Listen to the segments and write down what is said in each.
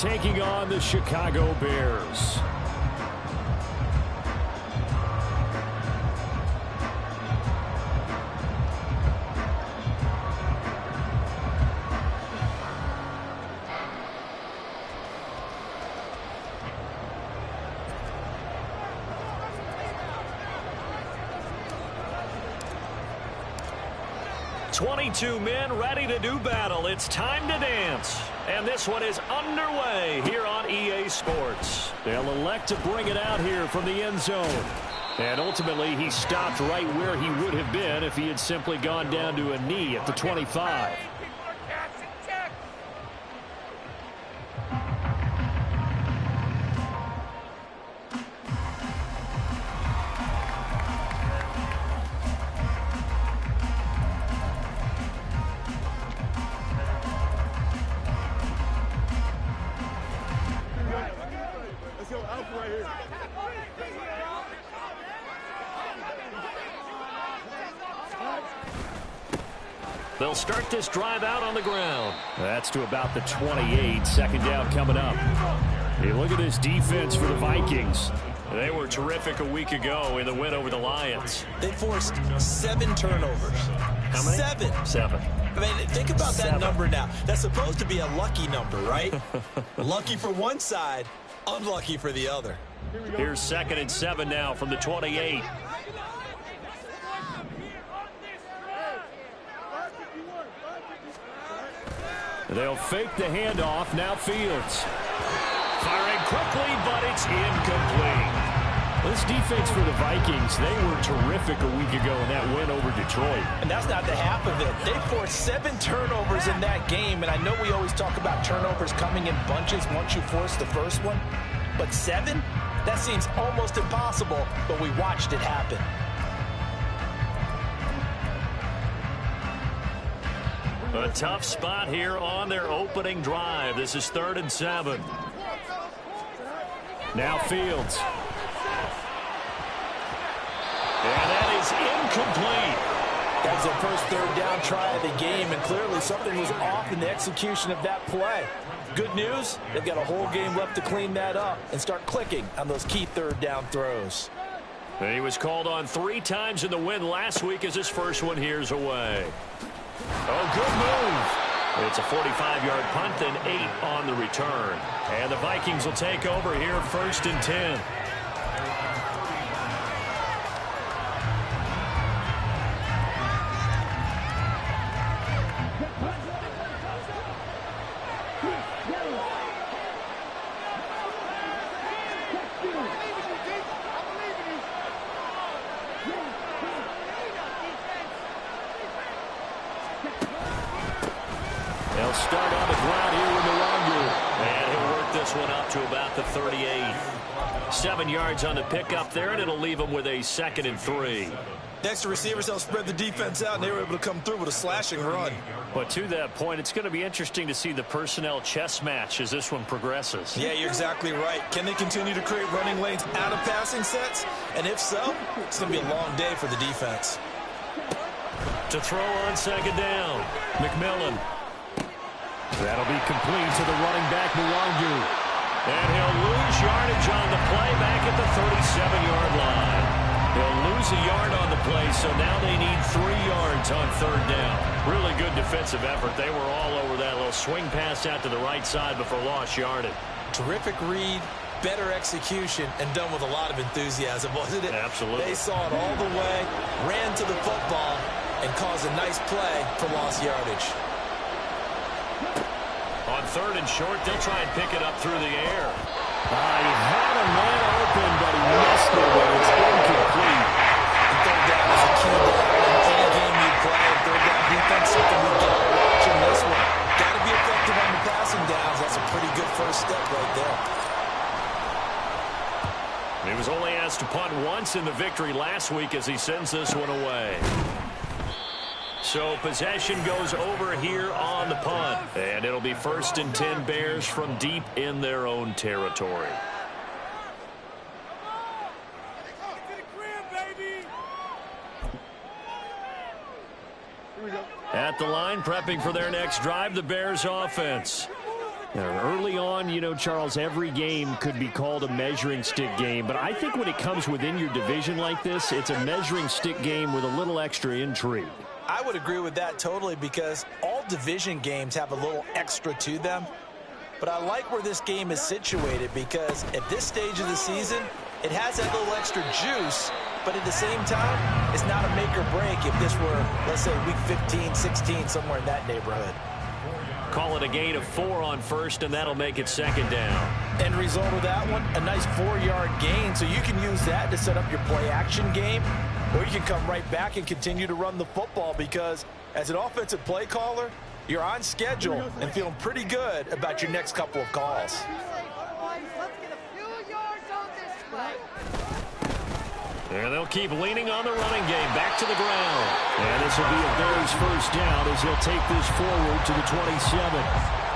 taking on the Chicago Bears. Two men ready to do battle. It's time to dance. And this one is underway here on EA Sports. They'll elect to bring it out here from the end zone. And ultimately, he stopped right where he would have been if he had simply gone down to a knee at the 25. They'll start this drive out on the ground. That's to about the 28. Second down coming up. Hey, look at this defense for the Vikings. They were terrific a week ago in the win over the Lions. They forced 7 turnovers. How many? 7. I mean, think about that number now. That's supposed to be a lucky number, right? Lucky for one side, unlucky for the other. Here's 2nd and 7 now from the 28. They'll fake the handoff. Now Fields. Firing quickly, but it's incomplete. This defense for the Vikings, they were terrific a week ago in that win over Detroit. And that's not the half of it. They forced 7 turnovers in that game, and I know we always talk about turnovers coming in bunches once you force the first one. But 7? That seems almost impossible, but we watched it happen. A tough spot here on their opening drive. This is 3rd and 7. Now Fields. And that is incomplete. That was their first 3rd down try of the game, and clearly something was off in the execution of that play. Good news, they've got a whole game left to clean that up and start clicking on those key 3rd down throws. And he was called on 3 times in the win last week as his first one here's away. Oh, good move. It's a 45-yard punt and 8 on the return. And the Vikings will take over here 1st and 10. They'll start on the ground here with Nwangu. And he'll work this one up to about the 38. 7 yards on the pickup there, and it'll leave him with a 2nd and 3. Next, the receivers helped spread the defense out, and they were able to come through with a slashing run. But to that point, it's going to be interesting to see the personnel chess match as this one progresses. Yeah, you're exactly right. Can they continue to create running lanes out of passing sets? And if so, it's going to be a long day for the defense. To throw on 2nd down, McMillan. That'll be complete to the running back, Nwangu. And he'll lose yardage on the play back at the 37-yard line. He'll lose a yard on the play, so now they need 3 yards on 3rd down. Really good defensive effort. They were all over that little swing pass out to the right side before lost yardage. Terrific read, better execution, and done with a lot of enthusiasm, wasn't it? Absolutely. They saw it all the way, ran to the football, and caused a nice play for lost yardage. On 3rd and short, they'll try and pick it up through the air. He had a man open, but he missed it, and it's incomplete. And 3rd down is a key down in any game you play. And 3rd down defense, something we got to watch in this one. Got to be effective on the passing downs. That's a pretty good first step right there. He was only asked to punt once in the victory last week as he sends this one away. So possession goes over here on the punt. And it'll be 1st and 10 Bears from deep in their own territory. At the line, prepping for their next drive, the Bears offense. Early on, you know, Charles, every game could be called a measuring stick game. But I think when it comes within your division like this, it's a measuring stick game with a little extra intrigue. I would agree with that totally, because all division games have a little extra to them. But I like where this game is situated, because at this stage of the season, it has that little extra juice. But at the same time, it's not a make or break if this were, let's say, week 15, 16, somewhere in that neighborhood. Call it a gain of 4 on first, and that'll make it second down. End result of that one, a nice 4-yard gain. So you can use that to set up your play-action game, or you can come right back and continue to run the football, because as an offensive play caller, you're on schedule and feeling pretty good about your next couple of calls. And they'll keep leaning on the running game. Back to the ground. And this will be a Bears first down as he'll take this forward to the 27.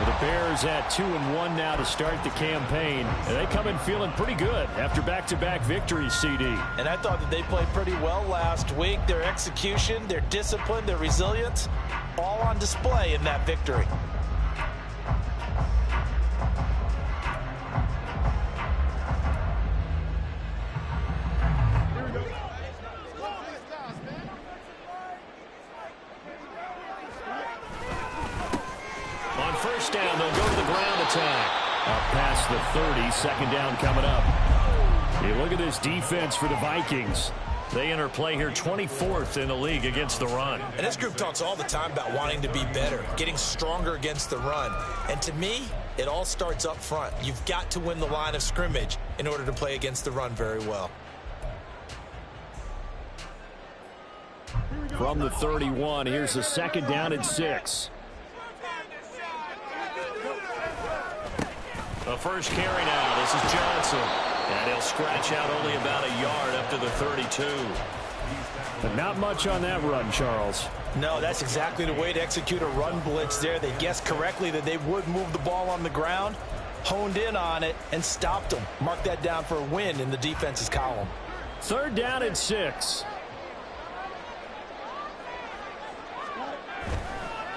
The Bears at 2-1 now to start the campaign. And they come in feeling pretty good after back-to-back victories, CD. And I thought that they played pretty well last week. Their execution, their discipline, their resilience, all on display in that victory. First down, they'll go to the ground attack. Up past the 30, second down coming up. Hey, look at this defense for the Vikings. They enter play here 24th in the league against the run. And this group talks all the time about wanting to be better, getting stronger against the run. And to me, it all starts up front. You've got to win the line of scrimmage in order to play against the run very well. From the 31, here's a second down and 6. The first carry now. This is Johnson. And he'll scratch out only about a yard up to the 32. But not much on that run, Charles. No, that's exactly the way to execute a run blitz there. They guessed correctly that they would move the ball on the ground, honed in on it, and stopped them. Mark that down for a win in the defense's column. Third down and 6.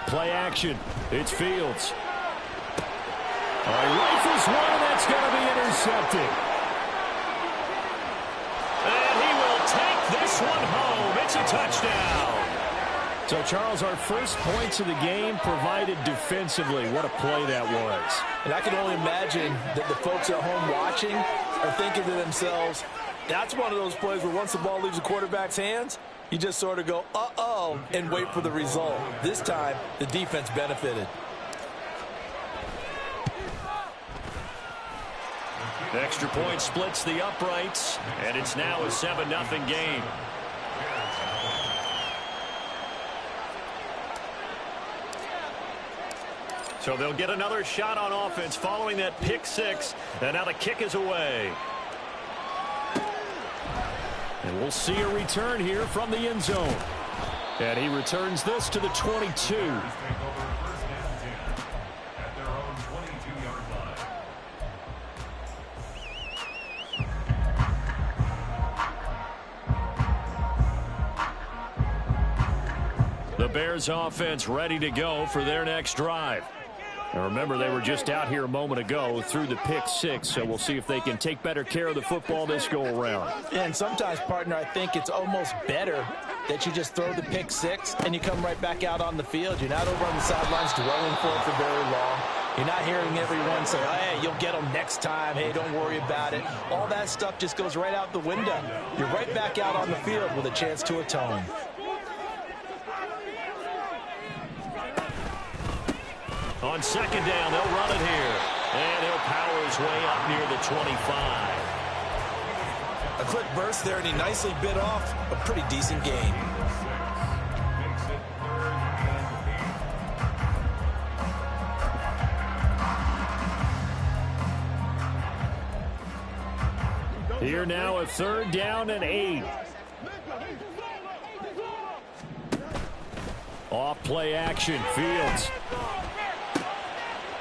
Play action. It's Fields. All right, rifles one, and that's going to be intercepted. And he will take this one home. It's a touchdown. So, Charles, our first points of the game provided defensively. What a play that was. And I can only imagine that the folks at home watching are thinking to themselves, that's one of those plays where once the ball leaves the quarterback's hands, you just sort of go, uh-oh, and wait for the result. This time, the defense benefited. The extra point splits the uprights, and it's now a 7-0 game. So they'll get another shot on offense following that pick 6, and now the kick is away. And we'll see a return here from the end zone. And he returns this to the 22. The Bears offense ready to go for their next drive. And remember, they were just out here a moment ago through the pick 6, so we'll see if they can take better care of the football this go-around. And sometimes, partner, I think it's almost better that you just throw the pick 6 and you come right back out on the field. You're not over on the sidelines dwelling for it for very long. You're not hearing everyone say, oh, hey, you'll get them next time. Hey, don't worry about it. All that stuff just goes right out the window. You're right back out on the field with a chance to atone. On second down, they'll run it here. And he'll power his way up near the 25. A quick burst there, and he nicely bit off a pretty decent gain. Here now a third down and 8. Off play action, Fields.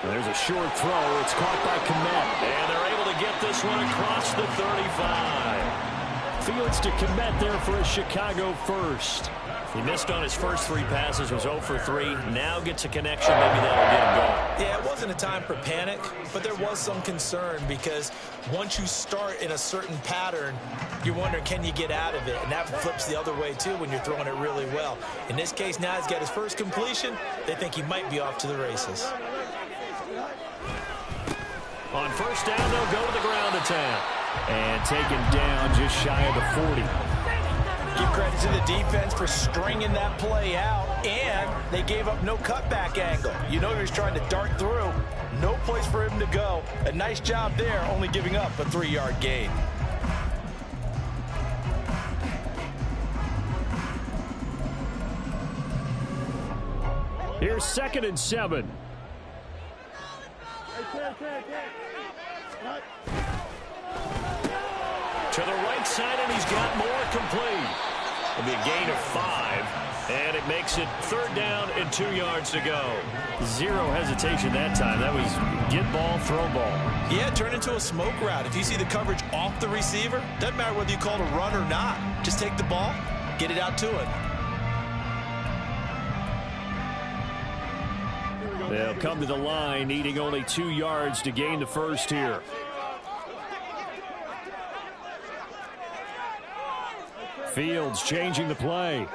There's a short throw. It's caught by Komet. And they're able to get this one across the 35. Fields to commit there for a Chicago first. He missed on his first 3 passes, was 0 for 3. Now gets a connection. Maybe that'll get him going. Yeah, it wasn't a time for panic, but there was some concern because once you start in a certain pattern, you're wondering, can you get out of it? And that flips the other way, too, when you're throwing it really well. In this case, now he's got his first completion. They think he might be off to the races. On first down, they'll go to the ground attack. And taken down just shy of the 40. Give credit to the defense for stringing that play out, and they gave up no cutback angle. You know he was trying to dart through. No place for him to go. A nice job there, only giving up a 3-yard gain. Here's 2nd and 7. To the right side, and he's got more complete. It'll be a gain of 5, and it makes it 3rd down and 2 yards to go. Zero hesitation that time. That was get ball, throw ball. Yeah, turn into a smoke route. If you see the coverage off the receiver, doesn't matter whether you call it a run or not. Just take the ball, get it out to it. They'll come to the line, needing only 2 yards to gain the first here. Fields changing the play.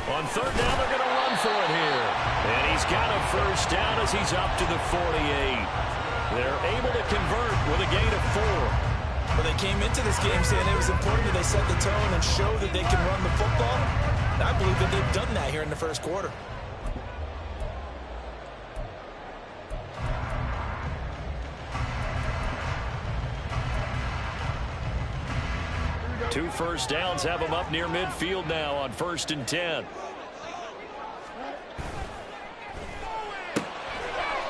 On 3rd down, they're going to run for it here. And he's got a first down as he's up to the 48. They're able to convert with a gain of 4. Well, they came into this game saying it was important that they set the tone and show that they can run the football. And I believe that they've done that here in the first quarter. 2 first downs have him up near midfield now on 1st and 10.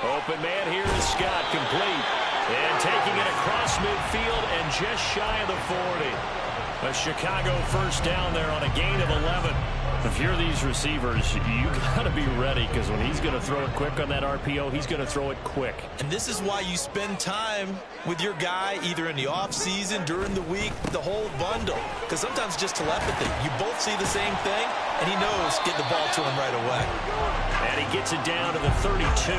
Open man here is Scott, complete. And taking it across midfield and just shy of the 40. A Chicago first down there on a gain of 11. If you're these receivers, you got to be ready, because when he's going to throw it quick on that RPO, he's going to throw it quick. And this is why you spend time with your guy either in the offseason, during the week, the whole bundle. Because sometimes just telepathy. You both see the same thing, and he knows get the ball to him right away. And he gets it down to the 32.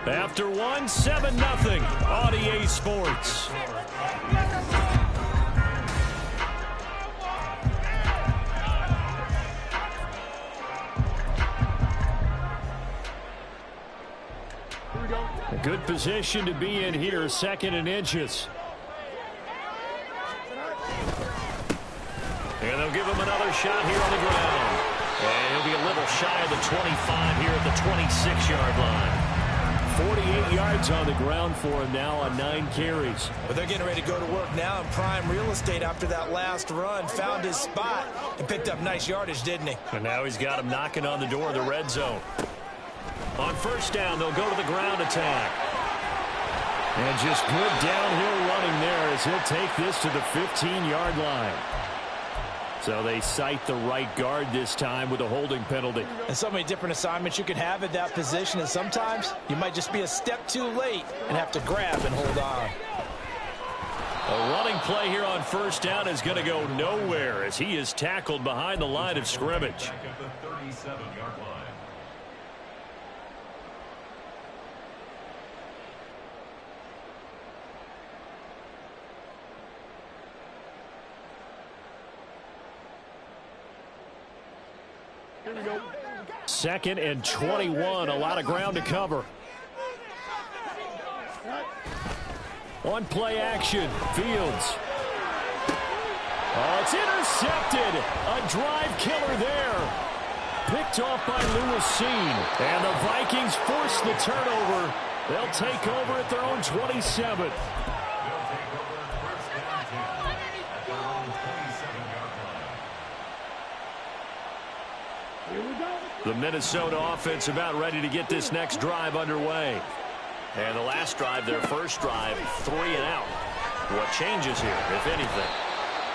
After 1, 7-0, RDA Sports. A good position to be in here, 2nd and inches. And they'll give him another shot here on the ground. And he'll be a little shy of the 25 here at the 26-yard line. 48 yards on the ground for him now on 9 carries. But they're getting ready to go to work now in prime real estate after that last run. Found his spot and picked up nice yardage, didn't he? And now he's got him knocking on the door of the red zone. On first down, they'll go to the ground attack. And just good downhill running there as he'll take this to the 15-yard line. So they cite the right guard this time with a holding penalty. And so many different assignments you can have at that position, and sometimes you might just be a step too late and have to grab and hold on. A running play here on first down is going to go nowhere as he is tackled behind the line of scrimmage. Second and 21, a lot of ground to cover. On play action, Fields. Oh, it's intercepted. A drive killer there. Picked off by Lewis. And the Vikings force the turnover. They'll take over at their own 27. The Minnesota offense about ready to get this next drive underway. And the last drive, their first drive, 3 and out. What changes here, if anything?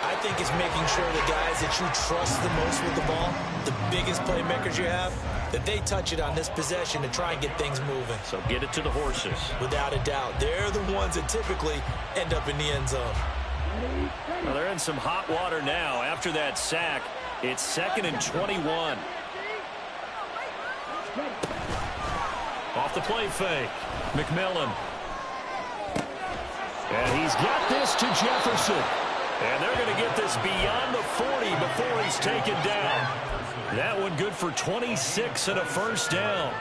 I think it's making sure the guys that you trust the most with the ball, the biggest playmakers you have, that they touch it on this possession to try and get things moving. So get it to the horses. Without a doubt. They're the ones that typically end up in the end zone. Well, they're in some hot water now. After that sack, it's 2nd and 21. Off the play fake. McMillan. And he's got this to Jefferson. And they're going to get this beyond the 40 before he's taken down. That one good for 26 and a first down.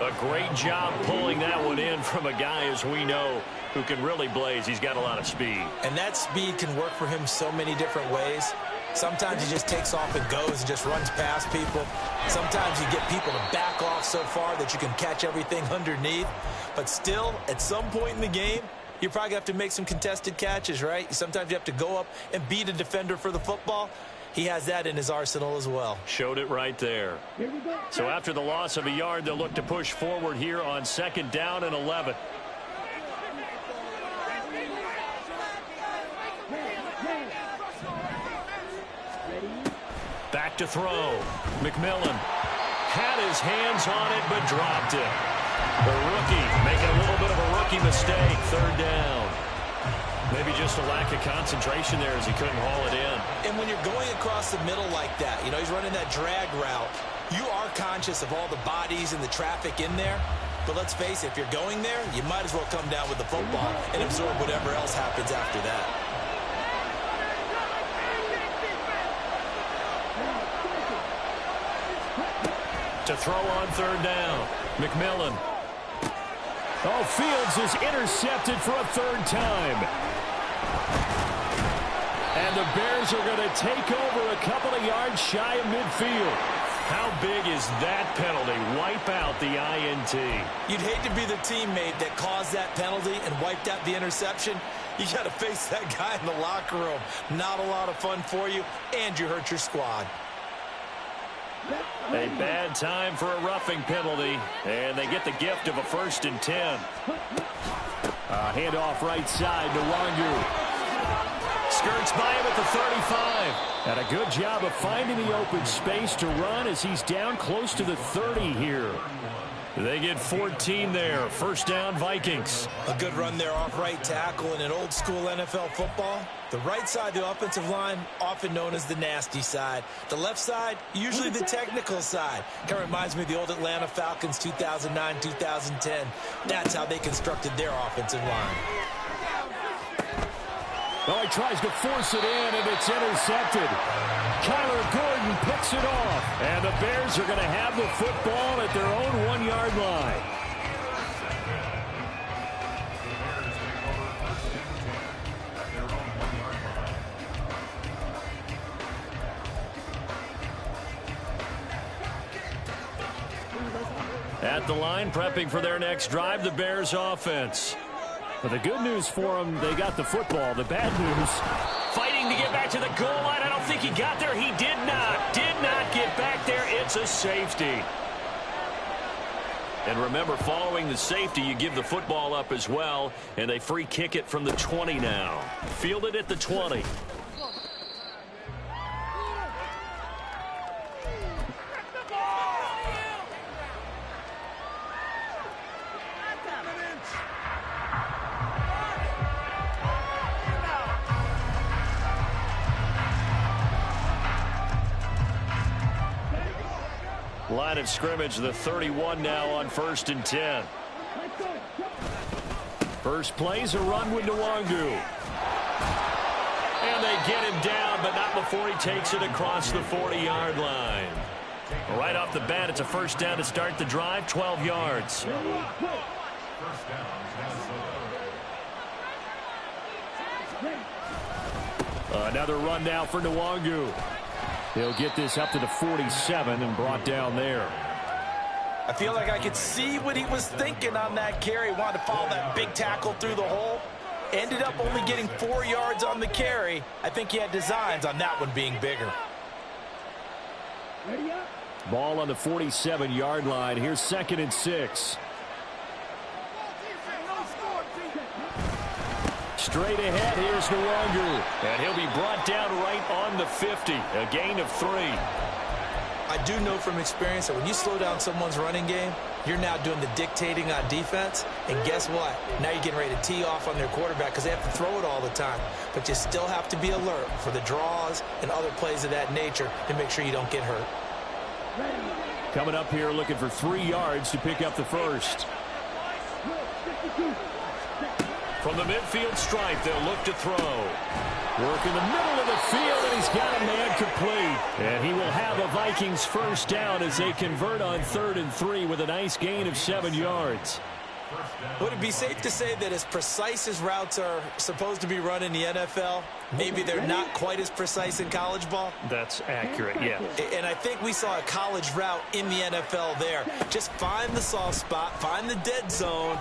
A great job pulling that one in from a guy, as we know, who can really blaze. He's got a lot of speed. And that speed can work for him so many different ways. Sometimes he just takes off and goes and just runs past people. Sometimes you get people to back off so far that you can catch everything underneath. But still, at some point in the game, you probably have to make some contested catches, right? Sometimes you have to go up and beat a defender for the football. He has that in his arsenal as well. Showed it right there. So after the loss of a yard, they'll look to push forward here on 2nd down and 11. Back to throw. McMillan had his hands on it but dropped it. The rookie making a little bit of a rookie mistake. 3rd down. Maybe just a lack of concentration there as he couldn't haul it in. And when you're going across the middle like that, you know, he's running that drag route, you are conscious of all the bodies and the traffic in there. But let's face it, if you're going there, you might as well come down with the football and absorb whatever else happens after that. To throw on 3rd down. McMillan. Oh, Fields is intercepted for a 3rd time. And the Bears are going to take over a couple of yards shy of midfield. How big is that penalty? Wipe out the INT. You'd hate to be the teammate that caused that penalty and wiped out the interception. You got to face that guy in the locker room. Not a lot of fun for you, and you hurt your squad. A bad time for a roughing penalty, and they get the gift of a 1st and 10. Handoff right side to Wangu. Skirts by him at the 35. And a good job of finding the open space to run as he's down close to the 30 here. They get 14 there. 1st down, Vikings. A good run there off right tackle in an old school NFL football. The right side, the offensive line, often known as the nasty side. The left side, usually the technical side. Kind of reminds me of the old Atlanta Falcons 2009, 2010. That's how they constructed their offensive line. Oh, he tries to force it in, and it's intercepted. Kyler Gordon picks it off. And the Bears are going to have the football at their own 1-yard line. At the line, prepping for their next drive, the Bears offense. But the good news for them, they got the football. The bad news, fighting to get back to the goal line. I don't think he got there. He did not get back there. It's a safety. And remember, following the safety, you give the football up as well, and they free kick it from the 20 now. Fielded at the 20. Line of scrimmage, the 31 now on 1st and 10. First play's a run with Nwangu. And they get him down, but not before he takes it across the 40-yard line. Right off the bat, it's a 1st down to start the drive, 12 yards. Another run now for Nwangu. He'll get this up to the 47 and brought down there. I feel like I could see what he was thinking on that carry. Wanted to follow that big tackle through the hole. Ended up only getting 4 yards on the carry. I think he had designs on that one being bigger. Ball on the 47-yard line. Here's 2nd and 6. Straight ahead, here's Nwangu. And he'll be brought down right on the 50. A gain of 3. I do know from experience that when you slow down someone's running game, you're now doing the dictating on defense. And guess what? Now you're getting ready to tee off on their quarterback because they have to throw it all the time. But you still have to be alert for the draws and other plays of that nature to make sure you don't get hurt. Coming up here looking for 3 yards to pick up the first. From the midfield stripe, they'll look to throw. Work in the middle of the field, and he's got a man complete. And he will have a Vikings first down as they convert on 3rd and 3 with a nice gain of 7 yards. Would it be safe to say that as precise as routes are supposed to be run in the NFL, maybe they're not quite as precise in college ball? That's accurate, yeah. And I think we saw a college route in the NFL there. Just find the soft spot, find the dead zone,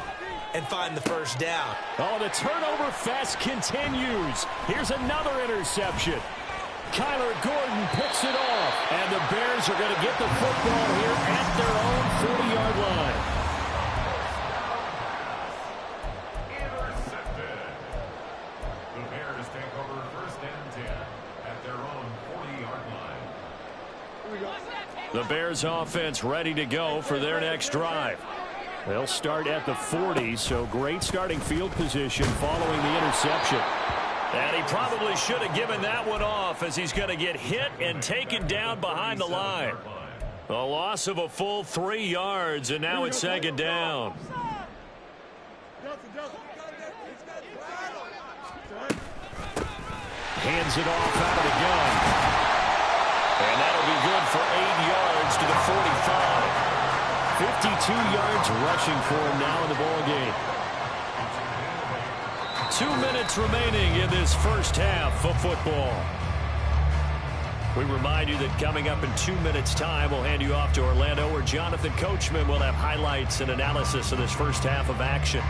and find the first down. Oh, the turnover fest continues. Here's another interception. Kyler Gordon picks it off. And the Bears are going to get the football here at their own 40-yard line. Intercepted. The Bears take over 1st and 10 at their own 40-yard line. The Bears offense ready to go for their next drive. They'll start at the 40, so great starting field position following the interception. And he probably should have given that one off as he's going to get hit and taken down behind the line. A loss of a full 3 yards, and now it's 2nd down. Hands it off out of the gun. And that'll be good for 8 yards to the 45. 52 yards rushing for him now in the ball game. 2 minutes remaining in this first half of football. We remind you that coming up in 2 minutes' time, we'll hand you off to Orlando, where Jonathan Coachman will have highlights and analysis of this first half of action.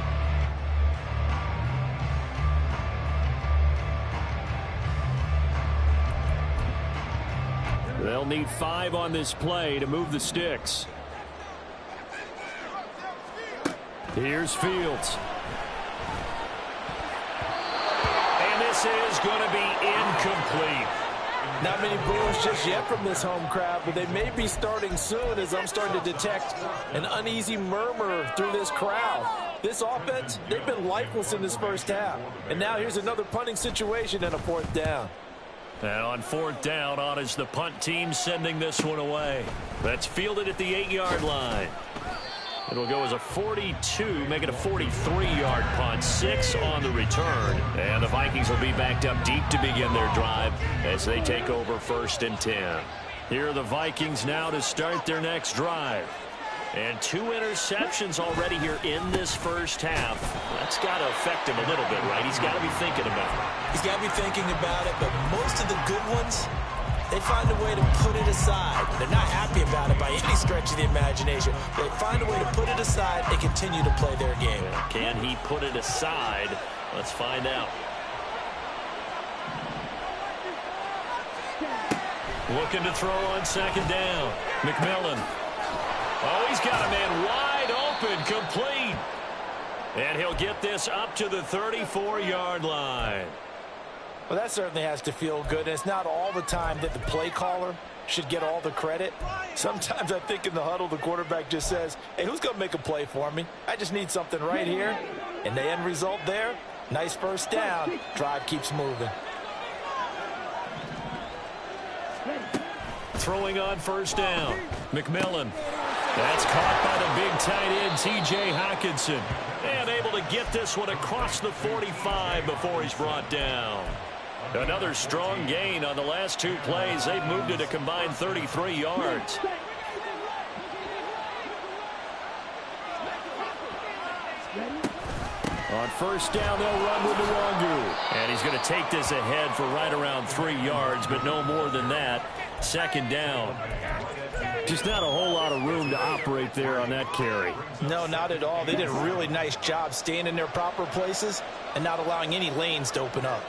They'll need 5 on this play to move the sticks. Here's Fields. And this is going to be incomplete. Not many boos just yet from this home crowd, but they may be starting soon as I'm starting to detect an uneasy murmur through this crowd. This offense, they've been lifeless in this first half. And now here's another punting situation and a 4th down. And on 4th down, on is the punt team sending this one away. That's fielded at the 8-yard line. It'll go as a 42, make it a 43-yard punt, 6 on the return. And the Vikings will be backed up deep to begin their drive as they take over 1st and 10. Here are the Vikings now to start their next drive. And 2 interceptions already here in this first half. That's got to affect him a little bit, right? He's got to be thinking about it. He's got to be thinking about it, but most of the good ones, they find a way to put it aside. They're not happy about it by any stretch of the imagination. They find a way to put it aside and continue to play their game. Can he put it aside? Let's find out. Looking to throw on 2nd down. McMillan. Oh, he's got a man wide open, complete. And he'll get this up to the 34-yard line. Well, that certainly has to feel good. And it's not all the time that the play caller should get all the credit. Sometimes I think in the huddle, the quarterback just says, hey, who's going to make a play for me? I just need something right here. And the end result there, nice first down. Drive keeps moving. Throwing on 1st down. McMillan. That's caught by the big tight end, T.J. Hockenson. And able to get this one across the 45 before he's brought down. Another strong gain on the last 2 plays. They've moved it a combined 33 yards. On 1st down, they'll run with Nwangu. And he's going to take this ahead for right around 3 yards, but no more than that. 2nd down. Just not a whole lot of room to operate there on that carry. No, not at all. They did a really nice job staying in their proper places and not allowing any lanes to open up.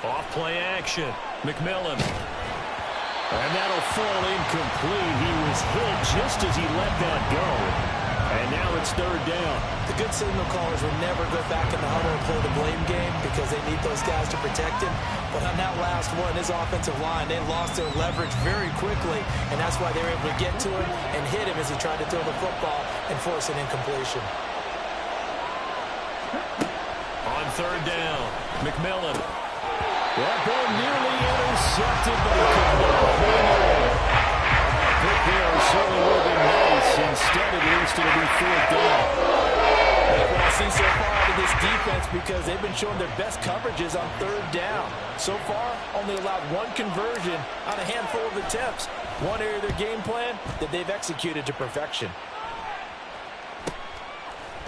Off play action. McMillan. And that'll fall incomplete. He was hit just as he let that go. And now it's third down. The good signal callers will never go back in the huddle and play the blame game because they need those guys to protect him. But on that last one, his offensive line, they lost their leverage very quickly, and that's why they were able to get to him and hit him as he tried to throw the football and force an incompletion. On third down, McMillan. That ball nearly intercepted, but he could not hang on. Pick there certainly would have been nice. Instead, at least it'll be fourth down. What I see so far out of this defense because they've been showing their best coverages on third down. So far, only allowed one conversion on a handful of attempts. One area of their game plan that they've executed to perfection.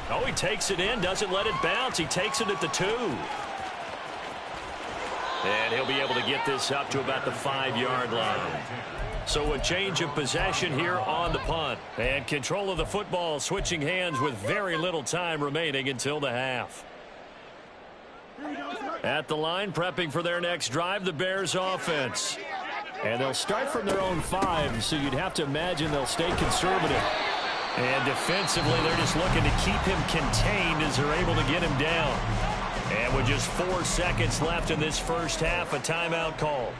Oh, he takes it in, doesn't let it bounce. He takes it at the 2. And he'll be able to get this up to about the 5-yard line. So a change of possession here on the punt. And control of the football switching hands with very little time remaining until the half. At the line, prepping for their next drive, the Bears offense. And they'll start from their own 5, so you'd have to imagine they'll stay conservative. And defensively, they're just looking to keep him contained as they're able to get him down. And with just 4 seconds left in this first half, a timeout call.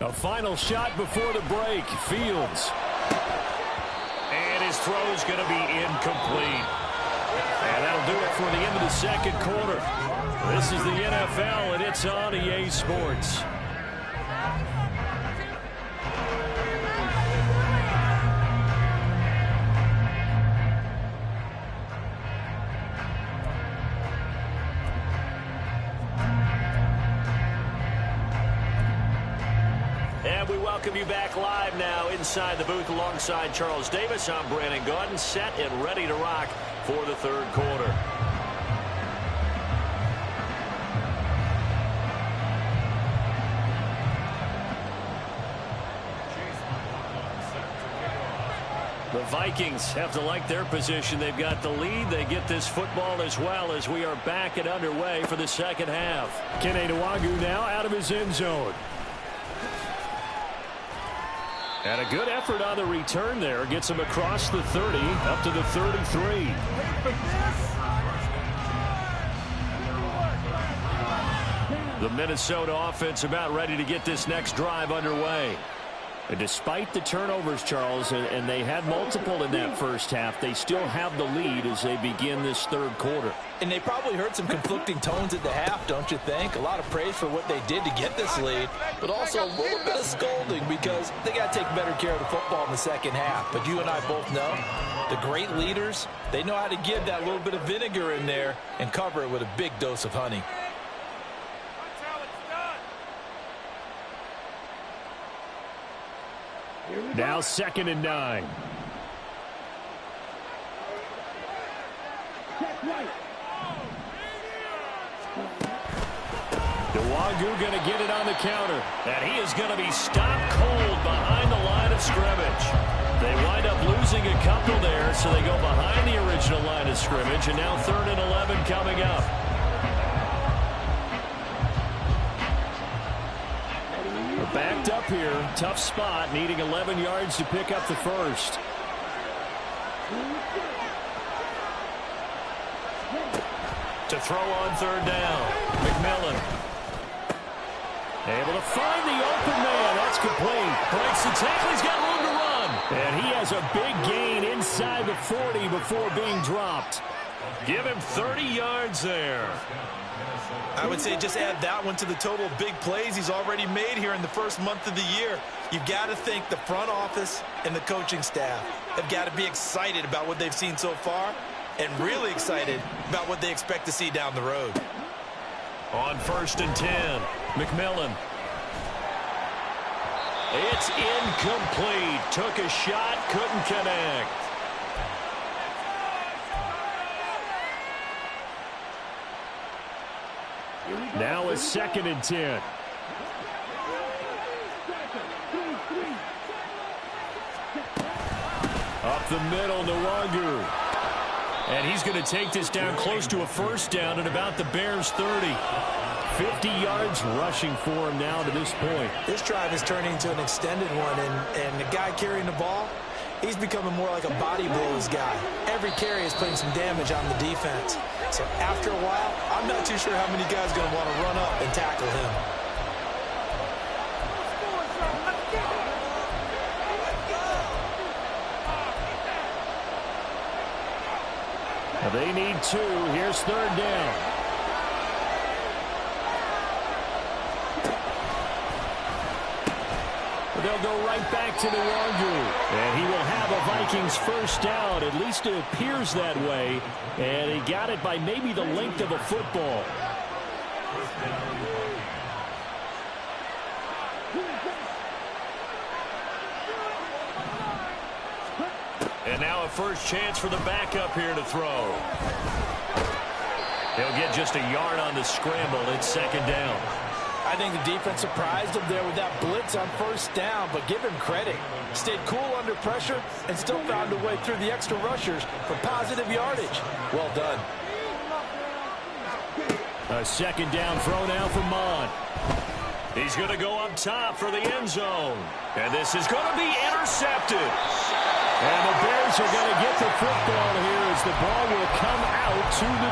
A final shot before the break. Fields. And his throw's going to be incomplete. And that'll do it for the end of the second quarter. This is the NFL, and it's on EA Sports. And we welcome you back live now inside the booth alongside Charles Davis. I'm Brandon Gaudin, set and ready to rock for the third quarter. The Vikings have to like their position. They've got the lead. They get this football as well as we are back and underway for the second half. Kene Nwangwu now out of his end zone. And a good effort on the return there. Gets him across the 30, up to the 33. The Minnesota offense about ready to get this next drive underway. And despite the turnovers, Charles, and they had multiple in that first half, they still have the lead as they begin this third quarter. And they probably heard some conflicting tones at the half, don't you think? A lot of praise for what they did to get this lead, but also a little bit of scolding because they got to take better care of the football in the second half. But you and I both know the great leaders, they know how to give that little bit of vinegar in there and cover it with a big dose of honey. Now 2nd and 9. Nwangwu going to get it on the counter. And he is going to be stopped cold behind the line of scrimmage. They wind up losing a couple there, so they go behind the original line of scrimmage. And now 3rd and 11 coming up. Backed up here, tough spot, needing 11 yards to pick up the first. To throw on 3rd down, McMillan. Able to find the open man, that's complete. Breaks the tackle, he's got room to run. And he has a big gain inside the 40 before being dropped. Give him 30 yards there. I would say just add that one to the total of big plays he's already made here in the first month of the year. You've got to think the front office and the coaching staff have got to be excited about what they've seen so far and really excited about what they expect to see down the road. On 1st and 10, McMillan. It's incomplete. Took a shot, couldn't connect. Now a 2nd and 10. Up the middle, Nwangu. And he's going to take this down close to a 1st down at about the Bears' 30. 50 yards rushing for him now to this point. This drive is turning into an extended one, and the guy carrying the ball, he's becoming more like a body blows guy. Every carry is putting some damage on the defense. So after a while, I'm not too sure how many guys are going to want to run up and tackle him. They need 2. Here's 3rd down. They'll go right back to Nwangu. And he will have a Vikings 1st down. At least it appears that way. And he got it by maybe the length of a football. And now a 1st chance for the backup here to throw. He'll get just a yard on the scramble. It's 2nd down. I think the defense surprised him there with that blitz on 1st down, but give him credit. Stayed cool under pressure and still found a way through the extra rushers for positive yardage. Well done. A 2nd down throw now for Mon. He's going to go up top for the end zone. And this is going to be intercepted. And the Bears are going to get the football here as the ball will come out to the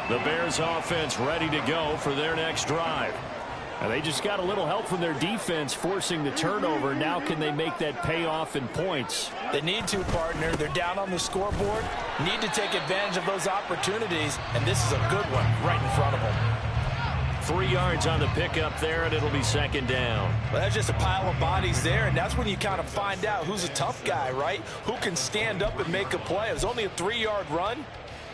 20. The Bears offense ready to go for their next drive. And they just got a little help from their defense forcing the turnover. Now can they make that pay off in points? They need to, partner. They're down on the scoreboard. Need to take advantage of those opportunities. And this is a good one right in front of them. 3 yards on the pickup there, and it'll be 2nd down. Well, that's just a pile of bodies there, and that's when you kind of find out who's a tough guy, right? Who can stand up and make a play. It was only a 3-yard run,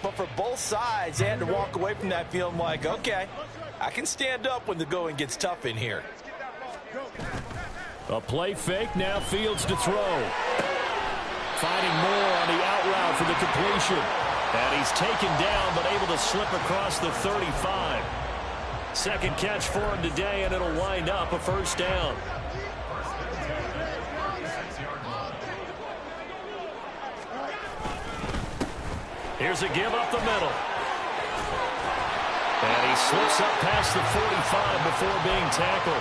but for both sides, they had to walk away from that feeling like, okay, I can stand up when the going gets tough in here. A play fake, now Fields to throw. Finding more on the out route for the completion. And he's taken down, but able to slip across the 35. 2nd catch for him today, and it'll wind up a 1st down. Here's a give up the middle. And he slips up past the 45 before being tackled.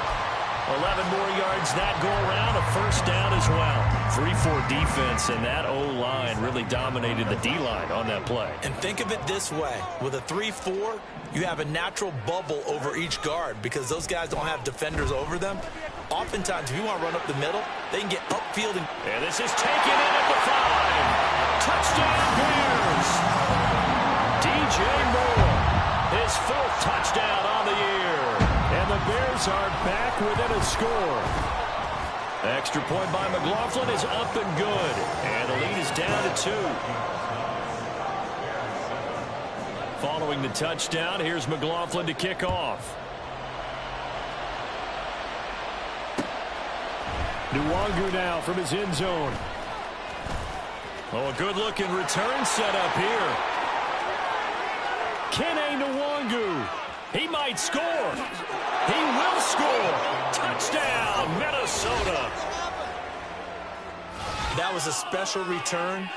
11 more yards that go around, a 1st down as well. 3-4 defense, and that O-line really dominated the D-line on that play. And think of it this way. With a 3-4, you have a natural bubble over each guard because those guys don't have defenders over them. Oftentimes, if you want to run up the middle, they can get upfield. And this is taken in at the 5. Touchdown, Bears! DJ Moore, his 4th touchdown on the year. And the Bears are back within a score. Extra point by McLaughlin is up and good. And the lead is down to 2. Following the touchdown, here's McLaughlin to kick off. Nwangu now from his end zone. Oh, a good-looking return set up here. Kene Nwangu. He might score. He will score. Touchdown, Minnesota. That was a special return,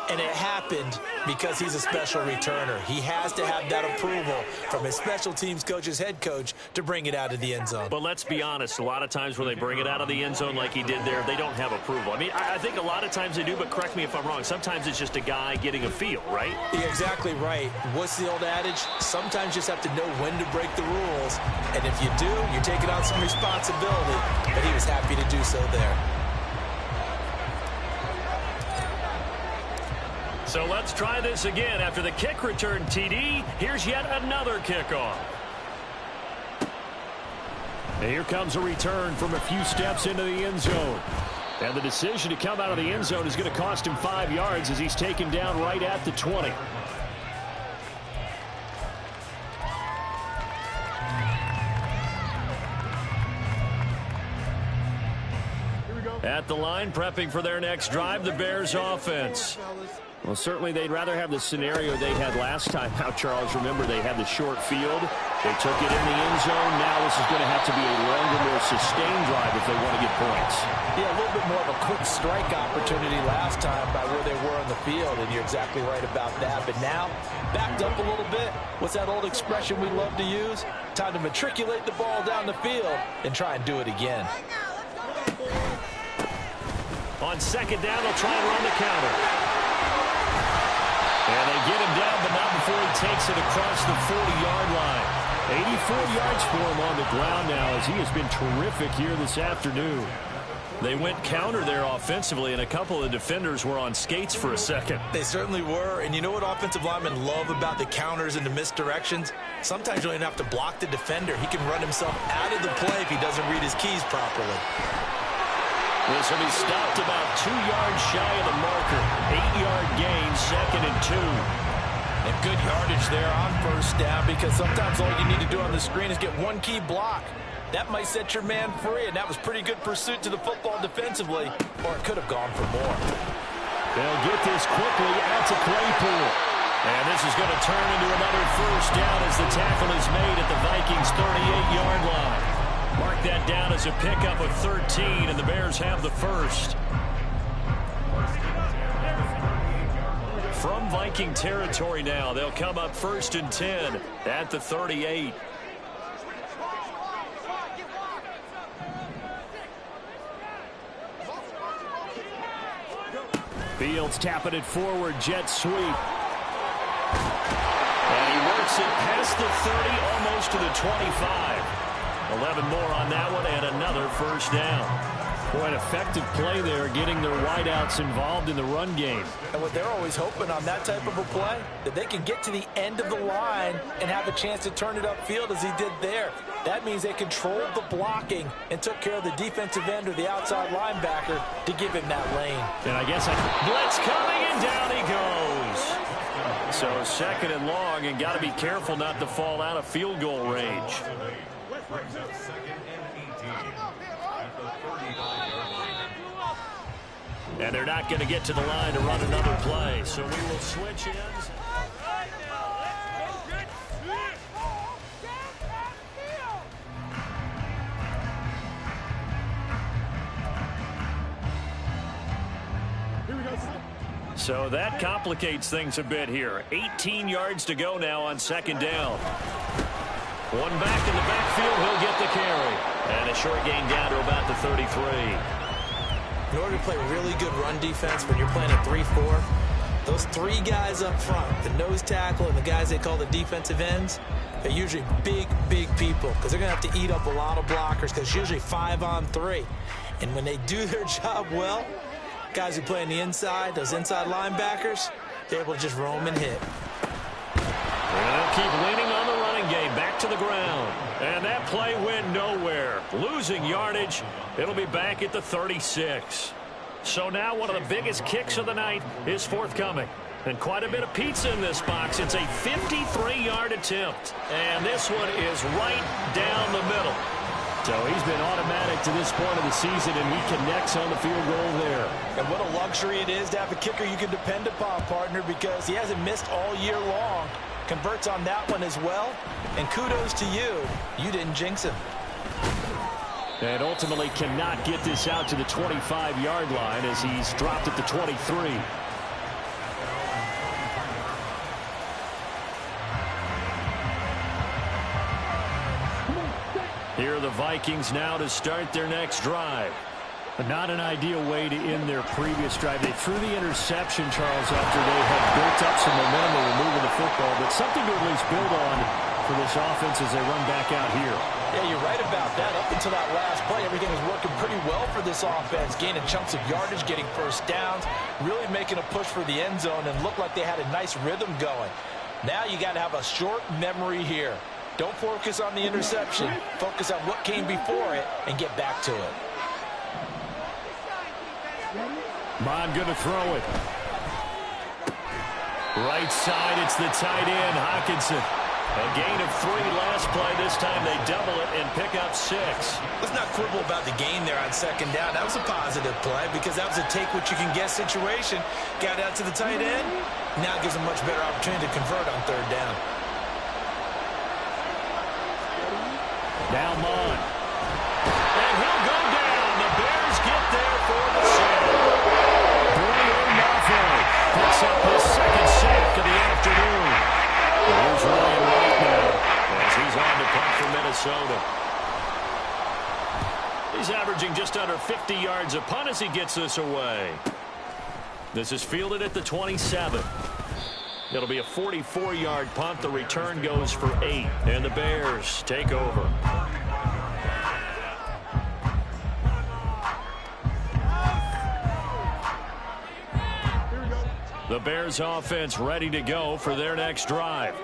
and it happened because he's a special returner. He has to have that approval from his special teams coach's head coach to bring it out of the end zone. But let's be honest, a lot of times when they bring it out of the end zone like he did there, they don't have approval. I mean, I think a lot of times they do, but correct me if I'm wrong. Sometimes it's just a guy getting a feel, right? You're exactly right. What's the old adage? Sometimes you just have to know when to break the rules. And if you do, you're taking on some responsibility. But he was happy to do so there. So let's try this again. After the kick return TD, here's yet another kickoff. And here comes a return from a few steps into the end zone. And the decision to come out of the end zone is going to cost him 5 yards as he's taken down right at the 20. At the line, prepping for their next drive, the Bears offense. Well, certainly they'd rather have the scenario they had last time out, Charles. Remember, they had the short field. They took it in the end zone. Now this is going to have to be a longer, more sustained drive if they want to get points. Yeah, a little bit more of a quick strike opportunity last time by where they were on the field, and you're exactly right about that. But now, backed up a little bit. What's that old expression we love to use? Time to matriculate the ball down the field and try and do it again. On second down, they'll try and run the counter. And they get him down, but not before he takes it across the 40-yard line. 84 yards for him on the ground now, as he has been terrific here this afternoon. They went counter there offensively, and a couple of defenders were on skates for a second. They certainly were, and you know what offensive linemen love about the counters and the misdirections? Sometimes you don't even have to block the defender. He can run himself out of the play if he doesn't read his keys properly. This will be stopped about 2 yards shy of the marker. 8-yard gain, 2nd and 2. And good yardage there on first down, because sometimes all you need to do on the screen is get one key block. That might set your man free, and that was pretty good pursuit to the football defensively, or it could have gone for more. They'll get this quickly out to Claypool. And this is going to turn into another first down as the tackle is made at the Vikings' 38-yard line. Mark that down as a pickup of 13, and the Bears have the first. From Viking territory now, they'll come up 1st and 10 at the 38. Fields tapping it forward, jet sweep. And he works it past the 30, almost to the 25. 11 more on that one, and another first down. Boy, an effective play there, getting their wideouts involved in the run game. And what they're always hoping on that type of a play, that they can get to the end of the line and have a chance to turn it upfield as he did there. That means they controlled the blocking and took care of the defensive end or the outside linebacker to give him that lane. And I guess blitz coming, and down he goes. So 2nd and long, and got to be careful not to fall out of field goal range. Brings up 2nd and 18 at the 39-yard line. And they're not going to get to the line to run another play, so we will switch ends. So that complicates things a bit here. 18 yards to go now on 2nd down. One back in the backfield, he'll get the carry. And a short gain down to about the 33. In order to play really good run defense when you're playing a 3-4, those 3 guys up front, the nose tackle and the guys they call the defensive ends, they're usually big, big people because they're going to have to eat up a lot of blockers because it's usually 5-on-3. And when they do their job well, guys who play on the inside, those inside linebackers, they're able to just roam and hit. They'll keep leaning on the running game, back to the ground. And that play went nowhere. Losing yardage. It'll be back at the 36. So now one of the biggest kicks of the night is forthcoming. And quite a bit of pizza in this box. It's a 53-yard attempt. And this one is right down the middle. So he's been automatic to this point of the season, and he connects on the field goal there. And what a luxury it is to have a kicker you can depend upon, partner, because he hasn't missed all year long. Converts on that one as well. And kudos to you. You didn't jinx him. And ultimately cannot get this out to the 25-yard line as he's dropped at the 23. Here are the Vikings now to start their next drive. But not an ideal way to end their previous drive. They threw the interception, Charles, after they had built up some momentum. They were moving the football, but something to at least build on for this offense as they run back out here. Yeah, you're right about that. Up until that last play, everything was working pretty well for this offense, gaining chunks of yardage, getting first downs, really making a push for the end zone, and looked like they had a nice rhythm going. Now you got to have a short memory here. Don't focus on the interception. Focus on what came before it and get back to it. Bond going to throw it. Right side, it's the tight end, Hockenson. A gain of 3 last play. This time they double it and pick up 6. Let's not quibble about the gain there on second down. That was a positive play because that was a take-what-you-can-get situation. Got out to the tight end. Now it gives them much better opportunity to convert on third down. Now Mon. And he'll go down. The Bears get there for the sack. Brian Maffei picks up his second sack of the afternoon. Here's Ryan White now as he's on to punt for Minnesota. He's averaging just under 50 yards a punt as he gets this away. This is fielded at the 27. It'll be a 44-yard punt. The return goes for 8, and the Bears take over. The Bears offense ready to go for their next drive.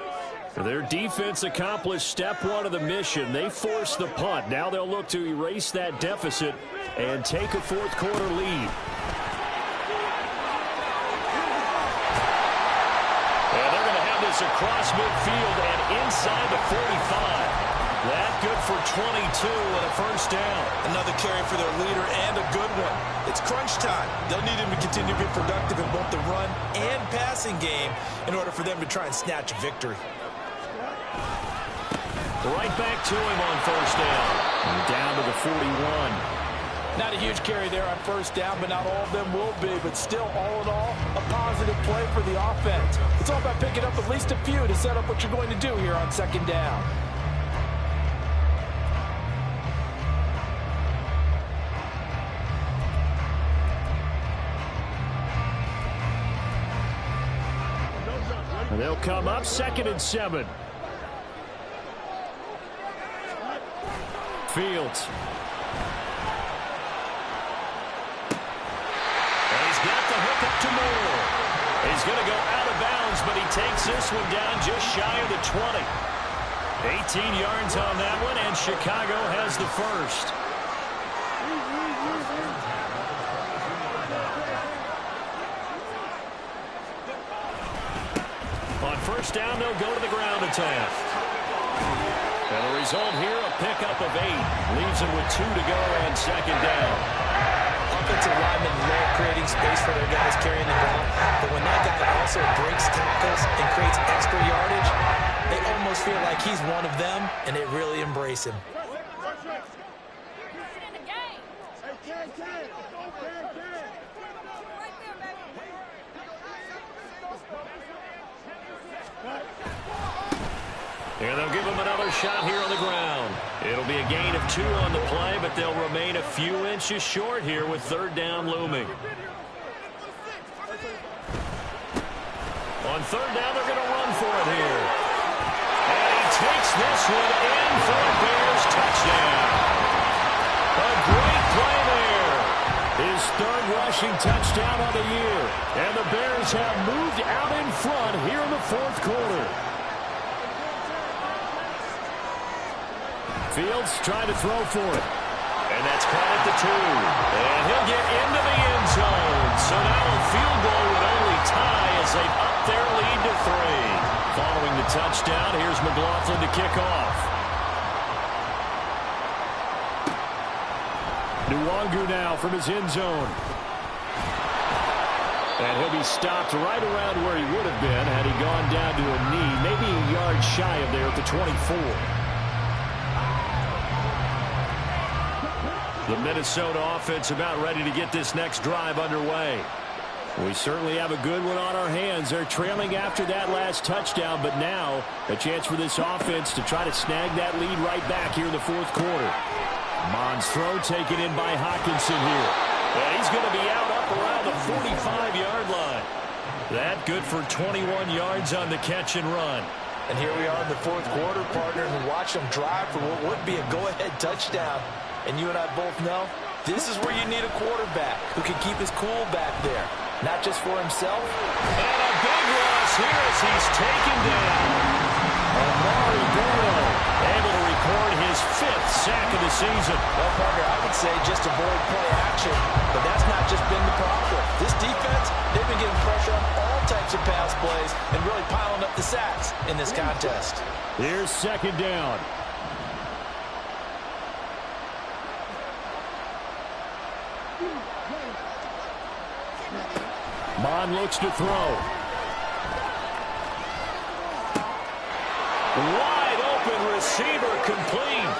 Their defense accomplished step 1 of the mission. They forced the punt. Now they'll look to erase that deficit and take a fourth-quarter lead. And they're going to have this across midfield and inside the 45. That good for 22 and a first down. Another carry for their leader and a good one. It's crunch time. They'll need him to continue to be productive in both the run and passing game in order for them to try and snatch a victory. Right back to him on first down. And down to the 41. Not a huge carry there on first down, but not all of them will be. But still, all in all, a positive play for the offense. It's all about picking up at least a few to set up what you're going to do here on second down. And they'll come up 2nd and 7. Fields. And he's got the hook up to Moore. He's going to go out of bounds, but he takes this one down just shy of the 20. 18 yards on that one, and Chicago has the first. On first down, they'll go to the ground attack. And the result here, a pickup of 8. Leaves them with 2 to go on second down. Offensive linemen love creating space for their guys carrying the ball. But when that guy also breaks tackles and creates extra yardage, they almost feel like he's one of them, and they really embrace him. And they'll give him another shot here on the ground. It'll be a gain of 2 on the play, but they'll remain a few inches short here with third down looming. On third down, they're going to run for it here. And he takes this one in for a Bears touchdown. A great play there. His 3rd rushing touchdown of the year. And the Bears have moved out in front here in the 4th quarter. Fields trying to throw for it. And that's caught at the 2. And he'll get into the end zone. So now a field goal would only tie as they've upped their lead to 3. Following the touchdown, here's McLaughlin to kick off. Nwangu now from his end zone. And he'll be stopped right around where he would have been had he gone down to a knee, maybe a yard shy of there at the 24. The Minnesota offense about ready to get this next drive underway. We certainly have a good one on our hands. They're trailing after that last touchdown, but now a chance for this offense to try to snag that lead right back here in the 4th quarter. Mon's throw taken in by Hockenson here. And he's going to be out up around the 45-yard line. That good for 21 yards on the catch and run. And here we are in the 4th quarter, partner, and watch them drive for what would be a go-ahead touchdown. And you and I both know this is where you need a quarterback who can keep his cool back there, not just for himself. And a big loss here as he's taken down. Amari Burrow able to record his 5th sack of the season. Well, partner, I would say just avoid play action, but that's not just been the problem. This defense, they've been getting pressure on all types of pass plays and really piling up the sacks in this contest. Here's second down. Bond looks to throw. Wide open receiver complete.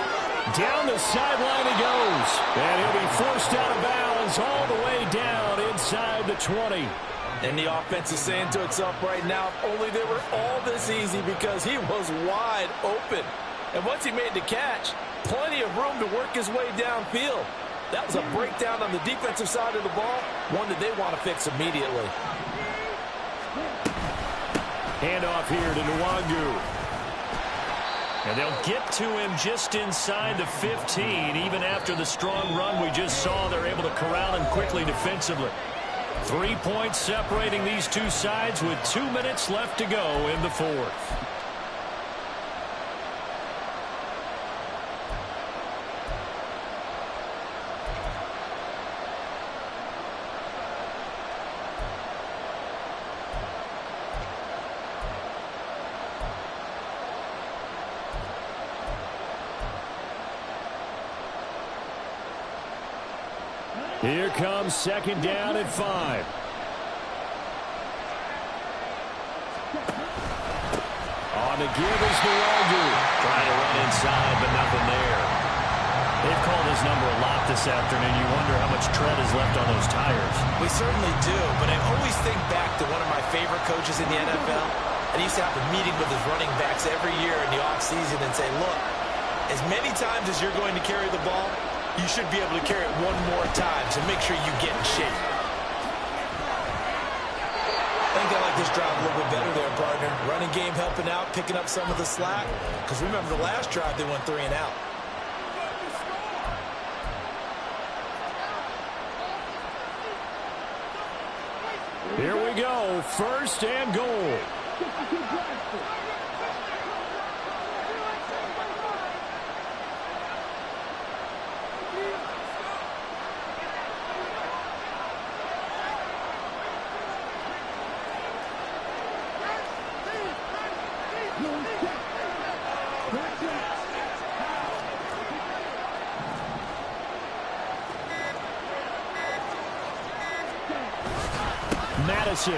Down the sideline he goes. And he'll be forced out of bounds all the way down inside the 20. And the offense is saying to itself right now, if only they were all this easy, because he was wide open. And once he made the catch, plenty of room to work his way downfield. That was a breakdown on the defensive side of the ball, one that they want to fix immediately. Handoff here to Nwangu. And they'll get to him just inside the 15. Even after the strong run we just saw, they're able to corral him quickly defensively. 3 points separating these two sides with 2 minutes left to go in the fourth. Here comes second down at 5. On the give is Nwangu. Trying to run inside, but nothing there. They've called his number a lot this afternoon. You wonder how much tread is left on those tires. We certainly do, but I always think back to one of my favorite coaches in the NFL. And he used to have a meeting with his running backs every year in the offseason and say, look, as many times as you're going to carry the ball, you should be able to carry it one more time, so make sure you get in shape. I think I like this drive a little bit better there, partner. Running game helping out, picking up some of the slack. Because remember, the last drive, they went 3 and out. Here we go, first and goal. Madison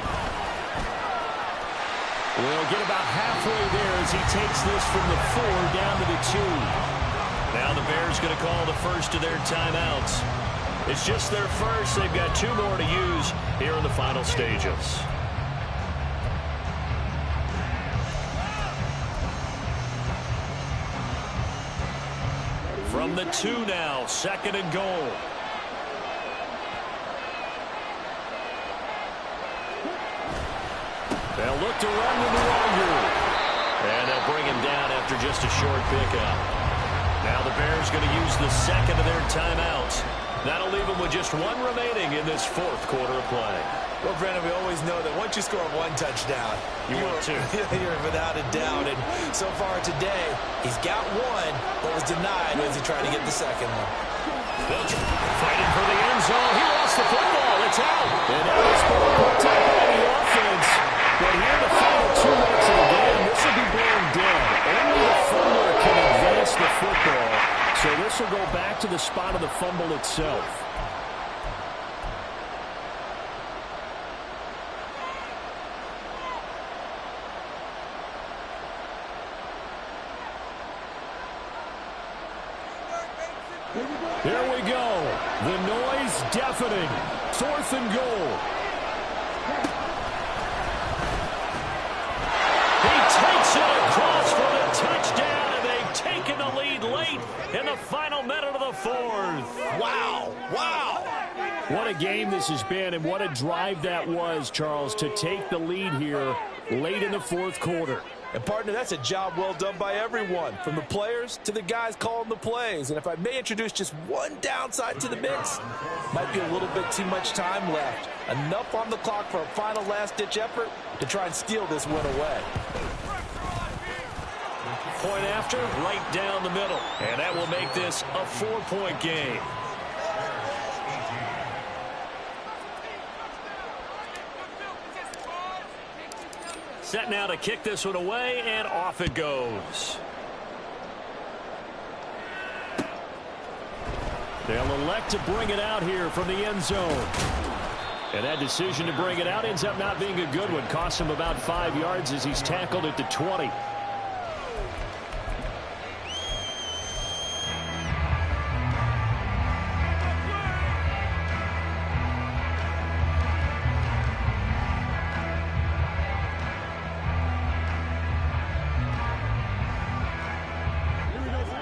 will get about halfway there as he takes this from the 4 down to the 2. Now the Bears going to call the first of their timeouts. It's just their first. They've got 2 more to use here in the final stages. From the 2 now, second and goal. They'll look to run to Nwangu. And they'll bring him down after just a short pickup. Now the Bears going to use the second of their timeouts. That'll leave them with just 1 remaining in this fourth quarter of play. Well, Brandon, we always know that once you score 1 touchdown, you want 2. You're without a doubt. And so far today, he's got 1, but was denied as he tried to get the second one. Fighting for the end zone. He lost the football. It's out. And now it's ball protected by the offense. But here in the final 2 minutes of the game, this will be blown dead. Only the fumbler can advance the football. So this will go back to the spot of the fumble itself. Here we go. The noise deafening. 4th and goal. Takes it across for the touchdown, and they've taken the lead late in the final minute of the 4th. Wow. Wow. What a game this has been, and what a drive that was, Charles, to take the lead here late in the 4th quarter. And, partner, that's a job well done by everyone, from the players to the guys calling the plays. And if I may introduce just one downside to the mix, might be a little bit too much time left. Enough on the clock for a final last-ditch effort to try and steal this win away. Point after, right down the middle. And that will make this a 4-point game. Set now to kick this one away, and off it goes. They'll elect to bring it out here from the end zone. And that decision to bring it out ends up not being a good one. Costs him about 5 yards as he's tackled at the 20.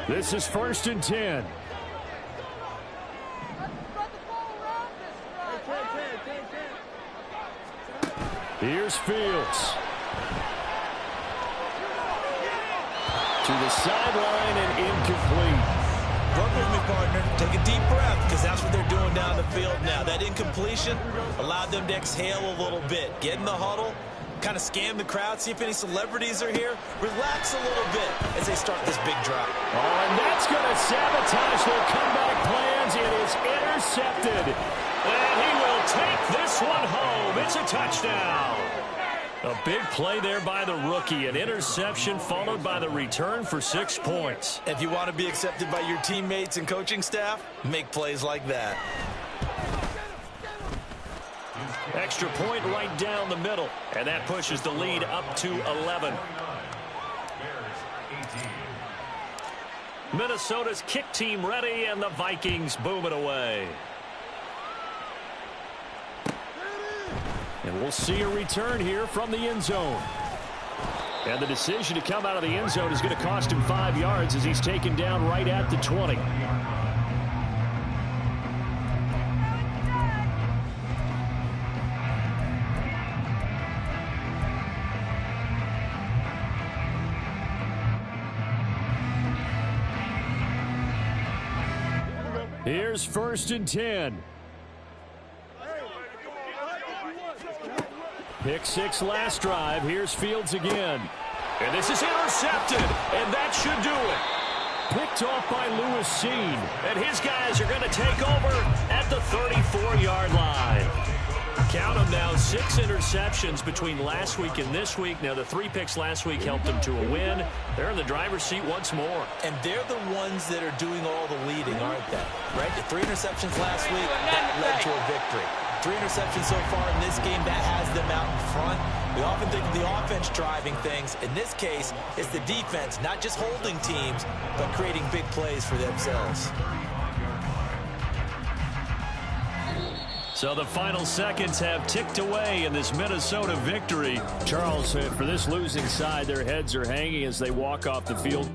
This is 1st and 10. Here's Fields. To the sideline and incomplete. Work with me, partner. Take a deep breath, because that's what they're doing down the field now. That incompletion allowed them to exhale a little bit. Get in the huddle, kind of scan the crowd, see if any celebrities are here. Relax a little bit as they start this big drive. Oh, and that's going to sabotage their comeback plans. It is intercepted. And he will take this one home. It's a touchdown. A big play there by the rookie. An interception followed by the return for 6 points. If you want to be accepted by your teammates and coaching staff, make plays like that. Extra point right down the middle. And that pushes the lead up to 11. Minnesota's kick team ready, and the Vikings boom it away. And we'll see a return here from the end zone. And the decision to come out of the end zone is going to cost him 5 yards as he's taken down right at the 20. Here's 1st and 10. Pick 6 last drive. Here's Fields again. And this is intercepted, and that should do it. Picked off by Lewis Seen. And his guys are going to take over at the 34-yard line. Count them now, 6 interceptions between last week and this week. Now, the 3 picks last week helped them to a win. They're in the driver's seat once more. And they're the ones that are doing all the leading, aren't they? Right? The 3 interceptions last week, that led to a victory. 3 interceptions so far in this game, that has them out in front. We often think of the offense driving things. In this case, it's the defense, not just holding teams, but creating big plays for themselves. So the final seconds have ticked away in this Minnesota victory. Charles, for this losing side, their heads are hanging as they walk off the field.